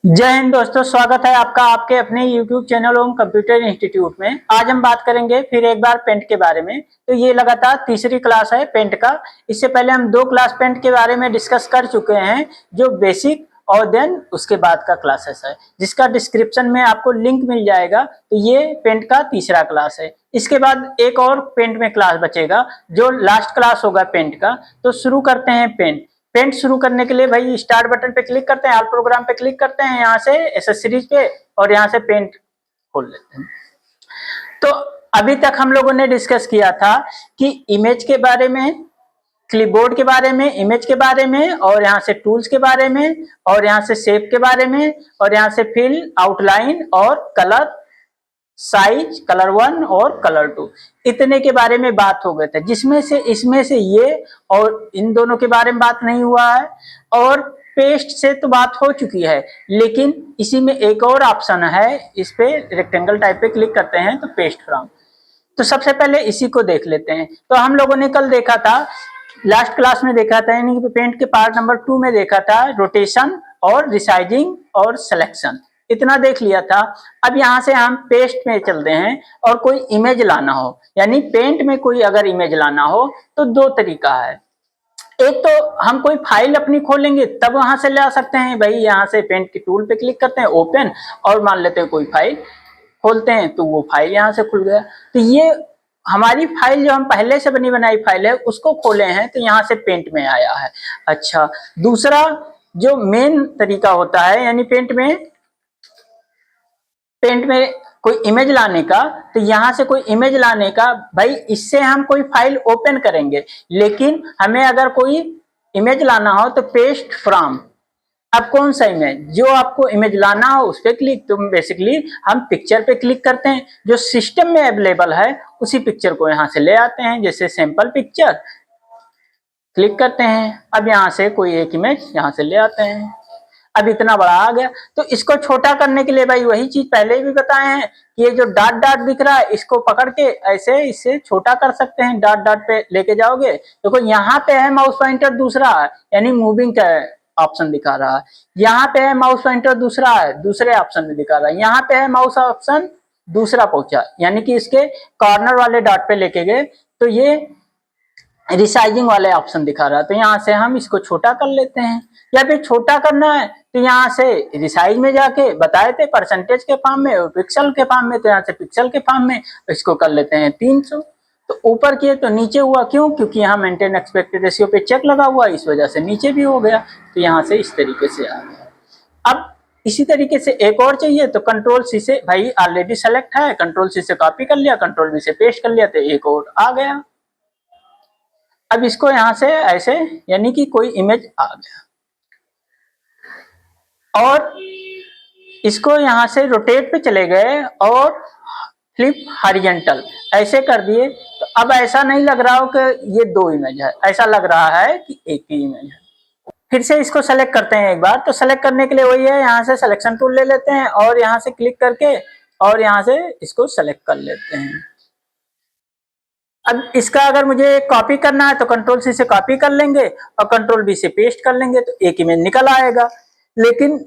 जय हिंद दोस्तों, स्वागत है आपका आपके अपने YouTube चैनल ओम कंप्यूटर इंस्टीट्यूट में। आज हम बात करेंगे फिर एक बार पेंट के बारे में। तो ये लगातार तीसरी क्लास है पेंट का। इससे पहले हम 2 क्लास पेंट के बारे में डिस्कस कर चुके हैं, जो बेसिक और देन उसके बाद का क्लासेस है, जिसका डिस्क्रिप्शन में आपको लिंक मिल जाएगा। तो ये पेंट का तीसरा क्लास है। इसके बाद एक और पेंट में क्लास बचेगा, जो लास्ट क्लास होगा पेंट का। तो शुरू करते हैं पेंट शुरू करने के लिए भाई स्टार्ट बटन पे क्लिक करते हैं, ऑल प्रोग्राम पे क्लिक करते हैं, यहाँ से एसेसरीज पे, और यहाँ से पेंट खोल लेते हैं। तो अभी तक हम लोगों ने डिस्कस किया था कि इमेज के बारे में, क्लिपबोर्ड के बारे में, इमेज के बारे में, और यहाँ से टूल्स के बारे में, और यहाँ से शेप के बारे में, और यहाँ से फिल, आउटलाइन और कलर, साइज, कलर 1 और कलर 2, इतने के बारे में बात हो गए थे। जिसमें से इसमें से ये और इन दोनों के बारे में बात नहीं हुआ है, और पेस्ट से तो बात हो चुकी है, लेकिन इसी में एक और ऑप्शन है। इस पे रेक्टेंगल टाइप पे क्लिक करते हैं तो पेस्ट फ्रॉम। तो सबसे पहले इसी को देख लेते हैं। तो हम लोगों ने कल देखा था, लास्ट क्लास में देखा था, यानी कि पेंट के पार्ट नंबर 2 में देखा था रोटेशन और रिसाइजिंग और सिलेक्शन, इतना देख लिया था। अब यहाँ से हम पेस्ट में चलते हैं, और कोई इमेज लाना हो, यानी पेंट में कोई अगर इमेज लाना हो तो 2 तरीका है। एक तो हम कोई फाइल अपनी खोलेंगे तब वहां से ला सकते हैं। भाई यहाँ से पेंट के टूल पे क्लिक करते हैं, ओपन, और मान लेते हैं कोई फाइल खोलते हैं तो वो फाइल यहाँ से खुल गया। तो ये हमारी फाइल जो हम पहले से बनी बनाई फाइल है उसको खोले हैं, तो यहाँ से पेंट में आया है। अच्छा, दूसरा जो मेन तरीका होता है, यानी पेंट में कोई इमेज लाने का, तो यहाँ से कोई इमेज लाने का, भाई इससे हम कोई फाइल ओपन करेंगे, लेकिन हमें अगर कोई इमेज लाना हो तो पेस्ट फ्रॉम। अब कौन सा इमेज, जो आपको इमेज लाना हो उस पर क्लिक, तो बेसिकली हम पिक्चर पे क्लिक करते हैं, जो सिस्टम में अवेलेबल है उसी पिक्चर को यहाँ से ले आते हैं। जैसे सैंपल पिक्चर क्लिक करते हैं, अब यहाँ से कोई एक इमेज यहाँ से ले आते हैं। अब इतना बड़ा आ गया, तो इसको छोटा करने के लिए भाई वही चीज पहले भी बताए हैं कि ये जो डॉट डॉट दिख रहा है इसको पकड़ के ऐसे इससे छोटा कर सकते हैं। डॉट डॉट पे लेके जाओगे, देखो यहाँ पे है माउस पॉइंटर दूसरा है, यानी मूविंग का ऑप्शन दिखा रहा है। यहाँ पे है माउस पॉइंटर दूसरा है, दूसरे ऑप्शन में दिखा रहा है। यहाँ पे है माउस ऑप्शन दूसरा पहुंचा, यानी कि इसके कॉर्नर वाले डॉट पे लेके गए तो ये रिसाइजिंग वाले ऑप्शन दिखा रहा है। तो यहाँ से हम इसको छोटा कर लेते हैं, या फिर छोटा करना है तो यहाँ से रिसाइज में जाके बताए थे परसेंटेज के फॉर्म में और पिक्सल के फॉर्म में, तो यहाँ से पिक्सल के फॉर्म में इसको कर लेते हैं 300। तो ऊपर किए तो नीचे हुआ, क्यों? क्योंकि यहाँ मेंटेन एक्सपेक्टेड रेशियो पे चेक लगा हुआ, इस वजह से नीचे भी हो गया। तो यहाँ से इस तरीके से आ गया। अब इसी तरीके से एक और चाहिए तो कंट्रोल सी से, भाई ऑलरेडी सेलेक्ट है, कंट्रोल सी से कॉपी कर लिया, कंट्रोल वी से पेस्ट कर लिया, तो एक और आ गया। अब इसको यहाँ से ऐसे, यानी कि कोई इमेज आ गया, और इसको यहाँ से रोटेट पे चले गए और फ्लिप हॉरिजॉन्टल ऐसे कर दिए। तो अब ऐसा नहीं लग रहा हो कि ये 2 इमेज है, ऐसा लग रहा है कि एक ही इमेज है। फिर से इसको सेलेक्ट करते हैं एक बार। तो सेलेक्ट करने के लिए वही है, यहाँ से सिलेक्शन टूल ले लेते हैं और यहाँ से क्लिक करके और यहाँ से इसको सेलेक्ट कर लेते हैं। अब इसका अगर मुझे कॉपी करना है तो कंट्रोल सी से कॉपी कर लेंगे और कंट्रोल बी से पेस्ट कर लेंगे, तो एक इमेज निकल आएगा। लेकिन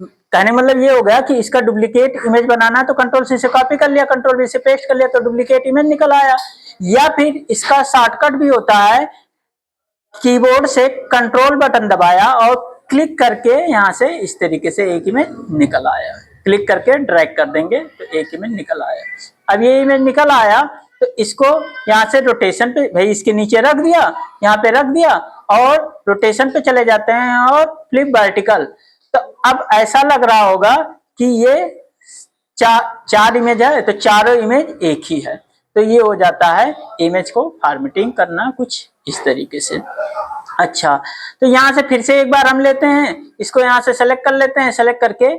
कहने मतलब ये हो गया कि इसका डुप्लीकेट इमेज बनाना है तो कंट्रोल सी से कॉपी कर लिया, कंट्रोल बी से पेस्ट कर लिया, तो डुप्लीकेट इमेज निकल आया। या फिर इसका शॉर्टकट भी होता है, कीबोर्ड से कंट्रोल बटन दबाया और क्लिक करके यहाँ से इस तरीके से एक इमेज निकल आया। क्लिक करके ड्रैग कर देंगे तो एक इमेज निकल आया। अब ये इमेज निकल आया तो इसको यहाँ से रोटेशन पे, भाई इसके नीचे रख दिया, यहाँ पे रख दिया, और रोटेशन पे चले जाते हैं और फ्लिप वर्टिकल। तो अब ऐसा लग रहा होगा कि ये चार इमेज है, तो चारों इमेज एक ही है। तो ये हो जाता है इमेज को फॉर्मेटिंग करना कुछ इस तरीके से। अच्छा, तो यहाँ से फिर से एक बार हम लेते हैं, इसको यहाँ से सेलेक्ट कर लेते हैं, सेलेक्ट करके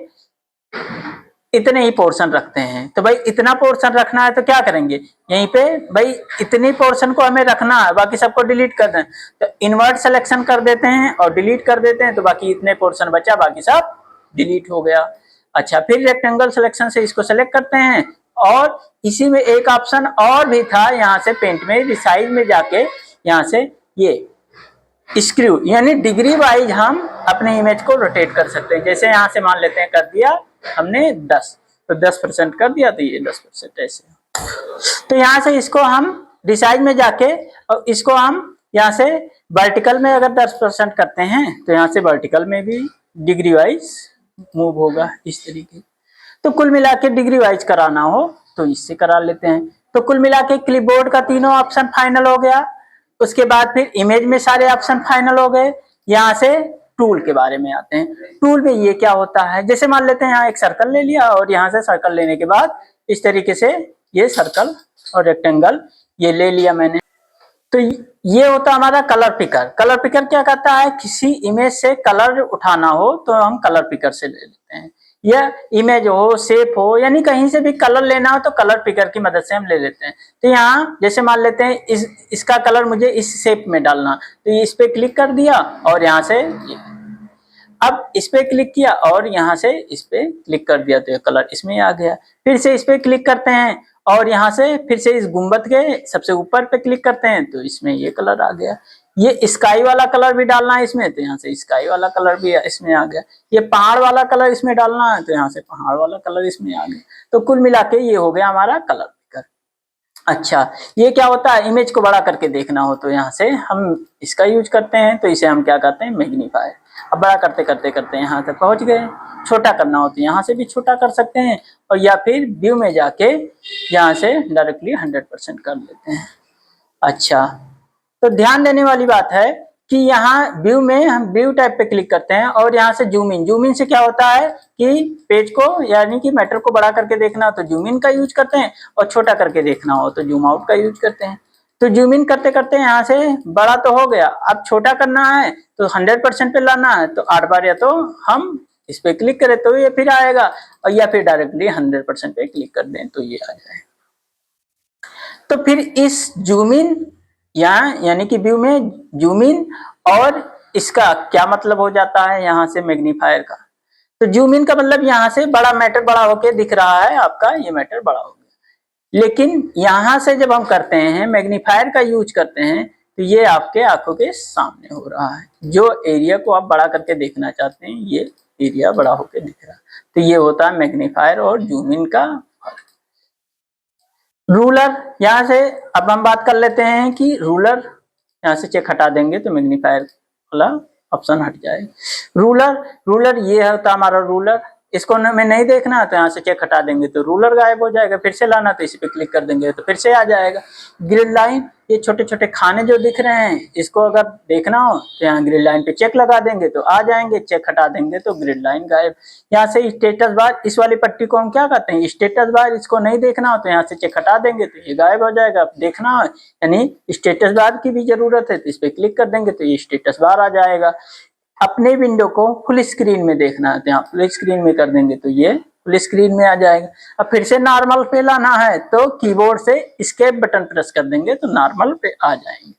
इतने ही पोर्शन रखते हैं। तो भाई इतना पोर्शन रखना है तो क्या करेंगे, यहीं पे भाई इतनी पोर्शन को हमें रखना है, बाकी सबको डिलीट कर दें। तो इन्वर्ट सिलेक्शन कर देते हैं और डिलीट कर देते हैं, तो बाकी इतने पोर्शन बचा, बाकी सब डिलीट हो गया। अच्छा, फिर रेक्टेंगल सिलेक्शन से इसको सेलेक्ट करते हैं, और इसी में एक ऑप्शन और भी था, यहाँ से पेंट में रिसाइज में जाके यहाँ से ये स्क्रू यानी डिग्री वाइज हम अपने इमेज को रोटेट कर सकते हैं। जैसे यहाँ से मान लेते हैं कर दिया हमने 10, तो 10% कर दिया, तो ये 10% ऐसे। तो यहाँ से इसको हम रिसाइज में जाके और इसको हम यहाँ से वर्टिकल में अगर 10% करते हैं तो यहाँ से वर्टिकल में भी डिग्री वाइज मूव होगा इस तरीके। तो कुल मिला के डिग्री वाइज कराना हो तो इससे करा लेते हैं। तो कुल मिला के क्लिपबोर्ड का तीनों ऑप्शन फाइनल हो गया। उसके बाद फिर इमेज में सारे ऑप्शन फाइनल हो गए। यहाँ से टूल के बारे में आते हैं। टूल में ये क्या होता है, जैसे मान लेते हैं यहाँ एक सर्कल ले लिया और यहाँ से सर्कल लेने के बाद इस तरीके से ये सर्कल और रेक्टेंगल ये ले लिया मैंने। तो ये होता है हमारा कलर पिकर। कलर पिकर क्या करता है, किसी इमेज से कलर उठाना हो तो हम कलर पिकर से ले लेते हैं, या इमेज हो शेप हो यानी कहीं से भी कलर लेना हो तो कलर पिकर की मदद से हम ले लेते हैं। तो यहाँ जैसे मान लेते हैं इसका कलर मुझे इस शेप में डालना, तो इस पे क्लिक कर दिया और यहाँ से अब इस पे क्लिक किया और यहाँ से इस पे क्लिक कर दिया तो ये कलर इसमें आ गया। फिर से इस पे क्लिक करते हैं और यहाँ से फिर से इस गुंबद के सबसे ऊपर पे क्लिक करते हैं तो इसमें ये कलर आ गया। ये स्काई वाला कलर भी डालना है इसमें तो यहाँ से स्काई वाला कलर भी इसमें आ गया। ये पहाड़ वाला कलर इसमें डालना है तो यहाँ से पहाड़ वाला कलर इसमें आ गया। तो कुल मिला के ये हो गया हमारा कलर पिकर। अच्छा, ये क्या होता है, इमेज को बड़ा करके देखना हो तो यहाँ से हम इसका यूज करते हैं, तो इसे हम क्या कहते हैं, मैग्नीफायर। अब बड़ा करते करते करते यहाँ तक पहुंच गए। छोटा करना हो तो यहाँ से भी छोटा कर सकते हैं और या फिर व्यू में जाके यहाँ से डायरेक्टली 100% कर लेते हैं। अच्छा, तो ध्यान देने वाली बात है कि यहाँ व्यू में हम व्यू टाइप पे क्लिक करते हैं और यहाँ से जूम इन। जूम इन से क्या होता है कि पेज को यानी कि मैटर को बड़ा करके देखना हो तो जूम इन का यूज करते हैं और छोटा करके देखना हो तो जूम आउट का यूज करते हैं। तो जूम इन करते करते यहाँ से बड़ा तो हो गया, अब छोटा करना है तो 100% पे लाना है तो 8 बार या तो हम इस पे क्लिक करें तो ये फिर आएगा और या फिर डायरेक्टली 100% पे क्लिक कर दें तो ये आ जाए। तो फिर इस जूम इन यानी कि व्यू में जूम इन और इसका क्या मतलब हो जाता है यहाँ से मैग्नीफायर का। तो जूम इन का मतलब यहाँ से बड़ा मैटर बड़ा होके दिख रहा है आपका, ये मैटर बड़ा हो गया। लेकिन यहाँ से जब हम करते हैं मैग्नीफायर का यूज करते हैं तो ये आपके आंखों के सामने हो रहा है। जो एरिया को आप बड़ा करके देखना चाहते हैं ये एरिया बड़ा होके दिख रहा है। तो ये होता है मैग्नीफायर और जूम इन का। रूलर, यहाँ से अब हम बात कर लेते हैं कि रूलर यहाँ से चेक हटा देंगे तो मैग्नीफायर वाला ऑप्शन हट जाएगा। रूलर ये होता है हमारा रूलर। इसको हमें नहीं देखना है तो यहाँ से चेक हटा देंगे तो रूलर गायब हो जाएगा। फिर से लाना तो इसी पे क्लिक कर देंगे तो फिर से आ जाएगा। ग्रिड लाइन, ये छोटे छोटे खाने जो दिख रहे हैं इसको अगर देखना हो तो यहाँ ग्रिड लाइन पे चेक लगा देंगे तो आ जाएंगे, चेक हटा देंगे तो ग्रिड लाइन गायब। यहाँ से स्टेटस बार, इस वाली पट्टी को हम क्या कहते हैं, स्टेटस बार। इसको नहीं देखना हो तो यहाँ से चेक हटा देंगे तो ये गायब हो जाएगा। देखना हो यानी स्टेटस बार की भी जरूरत है तो इस पे क्लिक कर देंगे तो ये स्टेटस बार आ जाएगा। अपने विंडो को फुल स्क्रीन में देखना है तो यहाँ फुल स्क्रीन में कर देंगे तो ये फुल स्क्रीन में आ जाएगा। अब फिर से नॉर्मल पे लाना है तो कीबोर्ड से एस्केप बटन प्रेस कर देंगे तो नॉर्मल पे आ जाएंगे।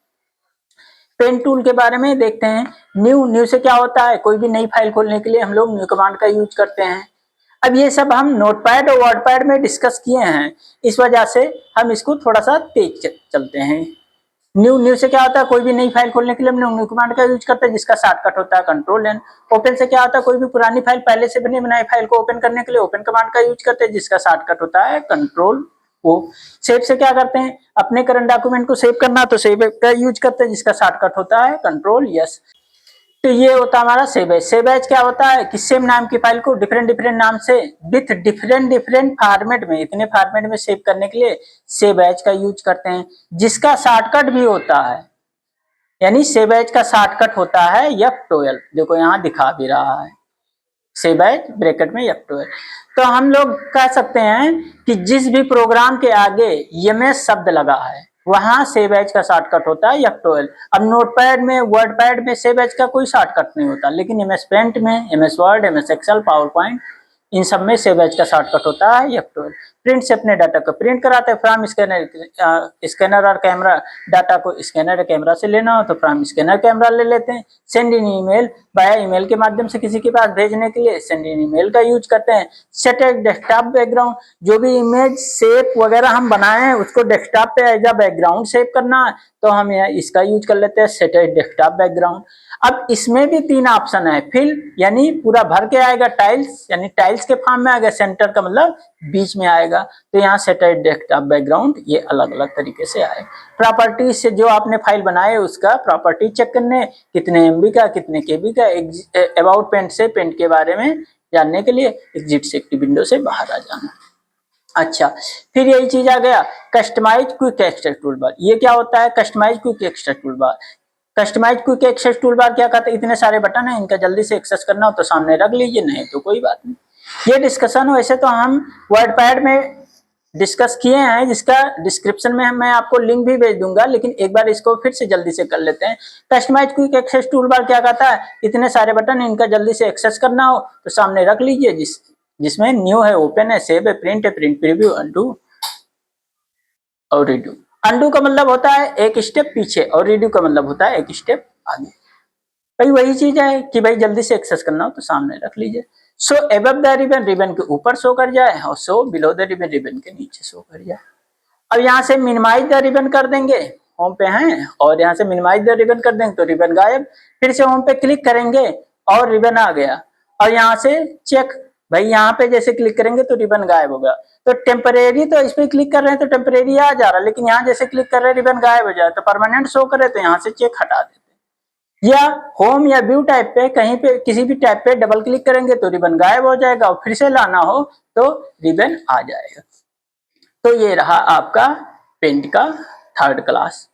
पेन टूल के बारे में देखते हैं। न्यू से क्या होता है, कोई भी नई फाइल खोलने के लिए हम लोग न्यू कमांड का यूज करते हैं। अब ये सब हम नोटपैड और वर्डपैड में डिस्कस किए हैं, इस वजह से हम इसको थोड़ा सा तेज चलते हैं। न्यू से क्या होता है, कोई भी नई फाइल खोलने के लिए हम लोग न्यू कमांड का यूज करते हैं जिसका शॉर्टकट होता है कंट्रोल एन। ओपन से क्या होता है, कोई भी पुरानी फाइल पहले से बनी बनाई फाइल को ओपन करने के लिए ओपन कमांड का यूज करते हैं जिसका शॉर्टकट होता है कंट्रोल ओ। सेव से क्या करते हैं, अपने करंट डॉक्यूमेंट को सेव करना तो सेव का यूज करते हैं जिसका शॉर्टकट होता है कंट्रोल यस। तो ये होता है हमारा सेव एज। सेव एज क्या होता है कि सेम नाम की फाइल को डिफरेंट नाम से विथ डिफरेंट फॉर्मेट में, इतने फॉर्मेट में सेव करने के लिए सेव एज का यूज करते हैं जिसका शॉर्टकट भी होता है। यानी सेव एज का शॉर्टकट होता है F12, देखो यहाँ दिखा भी रहा है सेव एज ब्रैकेट में F12। तो हम लोग कह सकते हैं कि जिस भी प्रोग्राम के आगे MS शब्द लगा है वहां सेव एज का शॉर्टकट होता है F12। अब नोटपैड में वर्डपैड में सेव एज का कोई शॉर्टकट नहीं होता, लेकिन MS पेंट में, MS word, MS excel, PowerPoint इन सब में सेव एज का शॉर्टकट होता है F12। प्रिंट से अपने डाटा को प्रिंट कराते हैं। फ्रॉम स्कैनर और कैमरा, डाटा को स्कैनर या कैमरा से लेना हो तो फ्रॉम स्कैनर कैमरा ले लेते हैं। सेंड इन ईमेल, बाया ईमेल के माध्यम से किसी के पास भेजने के लिए सेंड इन ईमेल का यूज करते हैं। सेट ए डेस्कटॉप बैकग्राउंड, जो भी इमेज शेप वगैरह हम बनाए हैं उसको डेस्कटॉप पे एज अ बैकग्राउंड सेव करना है तो हम इसका यूज कर लेते हैं, सेट ए डेस्कटॉप बैकग्राउंड। अब इसमें भी 3 ऑप्शन है, फिल यानी पूरा भर के आएगा, टाइल्स यानी टाइल्स के फॉर्म में आएगा, सेंटर का मतलब बीच में आएगा, तो यहाँ सेटेड डेस्कटॉप बैकग्राउंड ये अलग अलग तरीके से आए। प्रॉपर्टी से जो आपने फाइल बनाए उसका प्रॉपर्टी चेक करने, कितने MB का कितने KB का, अबाउट पेंट से पेंट के बारे में जानने के लिए एग्जिट से विंडो से बाहर आ जाना। अच्छा, फिर यही चीज आ गया customise quick access toolbar. ये क्या होता है customise quick access toolbar? Customise quick access toolbar क्या कहते हैं, इतने सारे बटन है, इनका जल्दी से एक्सेस करना हो तो सामने रख लीजिए, नहीं तो कोई बात नहीं। ये डिस्कशन वैसे तो हम वर्डपैड में डिस्कस किए हैं, जिसका डिस्क्रिप्शन में मैं आपको लिंक भी भेज दूंगा, लेकिन एक बार इसको फिर से जल्दी से कर लेते हैं। Customise quick access toolbar क्या कहता है, इतने सारे बटन, इनका जल्दी से एक्सेस करना हो तो सामने रख लीजिए, जिसमें न्यू है, ओपन है, सेव है, प्रिंट प्रीव्यू, अनडू और रीडू। अनडू का मतलब होता है एक स्टेप पीछे और रीडू का मतलब होता है एक स्टेप आगे। भाई वही चीज है कि भाई जल्दी से एक्सेस करना हो तो सामने रख लीजिए। सो एबव द रिबन, रिबन के ऊपर शो कर जाए, और so below the ribbon, ribbon के नीचे शो कर जाए। अब यहाँ से मिनिमाइज द रिबन कर देंगे, होम पे हैं, और यहाँ से मिनिमाइज द रिबन कर देंगे तो रिबन गायब। फिर से होम पे क्लिक करेंगे और रिबन आ गया। और यहाँ से चेक, भाई यहाँ पे जैसे क्लिक करेंगे तो रिबन गायब होगा। तो टेम्परेरी तो इस पे क्लिक कर रहे हैं तो टेम्परेरी आ जा रहा है, लेकिन यहाँ जैसे क्लिक कर रहे हैं रिबन गायब हो जाए, तो परमानेंट शो करे तो यहाँ से चेक हटा देते हैं। या होम या व्यू टाइप पे कहीं पे किसी भी टाइप पे डबल क्लिक करेंगे तो रिबन गायब हो जाएगा, और फिर से लाना हो तो रिबन आ जाएगा। तो ये रहा आपका पेंट का 3rd क्लास।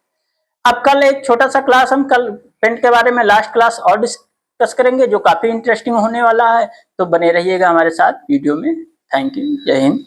अब कल एक छोटा सा क्लास हम कल पेंट के बारे में लास्ट क्लास और डिस्कस करेंगे, जो काफी इंटरेस्टिंग होने वाला है, तो बने रहिएगा हमारे साथ वीडियो में। थैंक यू, जय हिंद।